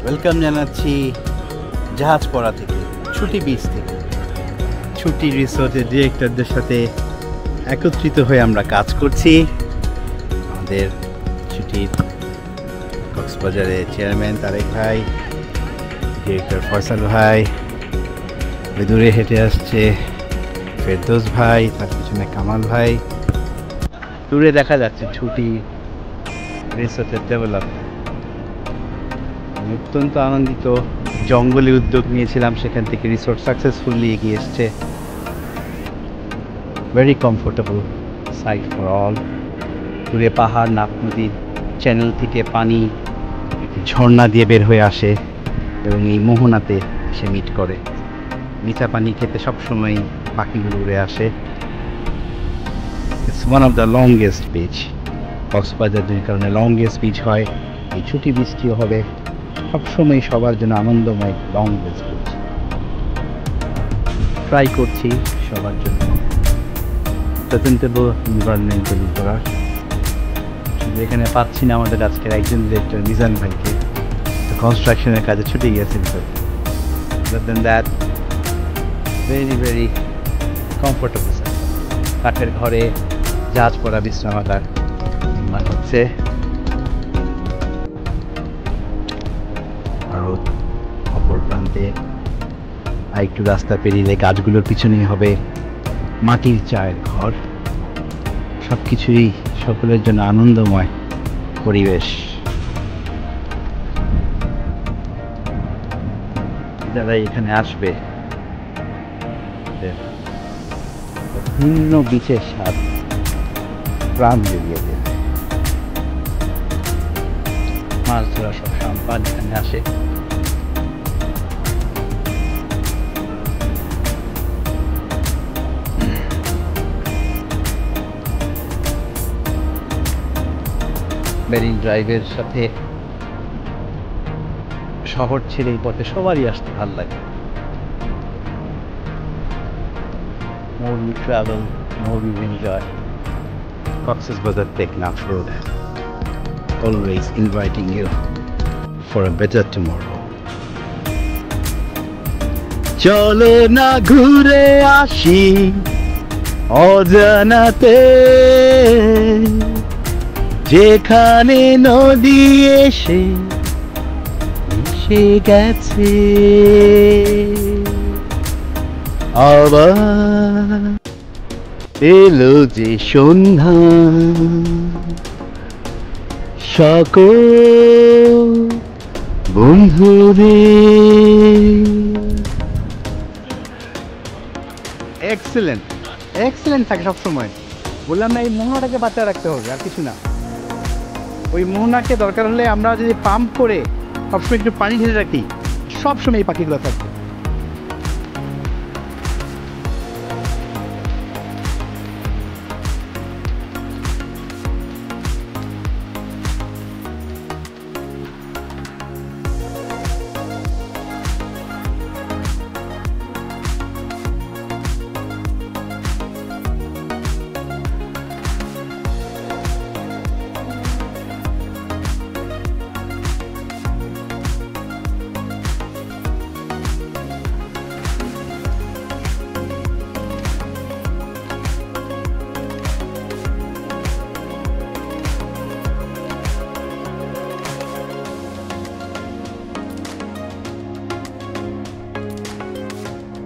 Welcome জানাচ্ছি জাহাজপড়া থেকে, ছুটি বিচ থেকে। ছুটি রিসোর্টের ডিরেক্টরদের সাথে একত্রিত হয়ে আমরা কাজ করছি। আমাদের ছুটির কক্সবাজারের চেয়ারম্যান তারেক ভাই, ডিরেক্টর ফয়সাল ভাই, ওই দূরে হেঁটে আসছে ফেরদৌস ভাই, তার পিছনে কামাল ভাই। দূরে দেখা যাচ্ছে ছুটি রিসোর্টের ডেভেলপমেন্ট। আমি অত্যন্ত আনন্দিত। জঙ্গলে উদ্যোগ নিয়েছিলাম, সেখান থেকে রিসোর্ট সাকসেসফুলি এগিয়ে এসছে। Very comfortable site for all. দূরে পাহাড়, নাফ নদীর চ্যানেল থেকে পানি ঝর্ণা দিয়ে বের হয়ে আসে এবং এই মোহনাতে এসে মিট করে। নিচা পানি খেতে সবসময় পাখিগুলো উড়ে আসে। It's one of the longest beach. Cox's Bazar যে কারণে লংগেস্ট বিচ হয়, এই ছুটি বৃষ্টিও হবে। সবসময় সবার জন্য আনন্দময় লংগেস্ট বিচ। ট্রাই করছি সবার জন্য প্রেজেন্টেবল এনভায়রনমেন্ট তৈরি করার। এখানে পাচ্ছি না আমাদের আজকের একজন ডিরেক্টর মিজান ভাইকে, কনস্ট্রাকশনের কাজে ছুটে গিয়েছেন। That very very comfortable. কাঠের ঘরে জাহাজ পড়া বিশ্রামাগার নির্মাণ হচ্ছে। আর অপর প্রান্তে আরেকটু রাস্তা পেরিয়ে গাছগুলোর পিছনেই হবে মাটির চায়ের ঘর। সব কিছুই সকলের জন্য আনন্দময় পরিবেশ। যারা এখানে আসবে ভিন্ন বিচের স্বাদ প্রাণ জুড়িয়ে দেবে। মাছ ধরা সব সম্পাদ এখানে আসে। মেরিন ড্রাইভের সাথে শহর ছেড়ে এই পথে সবারই আসতে ভালো লাগে। More you travel, more you enjoy. Cox's Teknaf Road, always inviting you for a better tomorrow. চলো না ঘুরে আসি অজানাতে, যেখানে নদী এসে মিশে গেছে। আবার এলো যে সন্ধ্যা, সকল বন্ধুদের। এক্সেলেন্ট এক্সেলেন্ট থাকে সবসময়। বললাম না, এই মোহনাটাকে বাঁচিয়ে রাখতে হবে, আর কিছু না। ওই মোহনাকে দরকার হলে আমরা যদি পাম্প করে সবসময় একটু পানি ঢেলে রাখি, সবসময় এই পাখিগুলো থাকবে।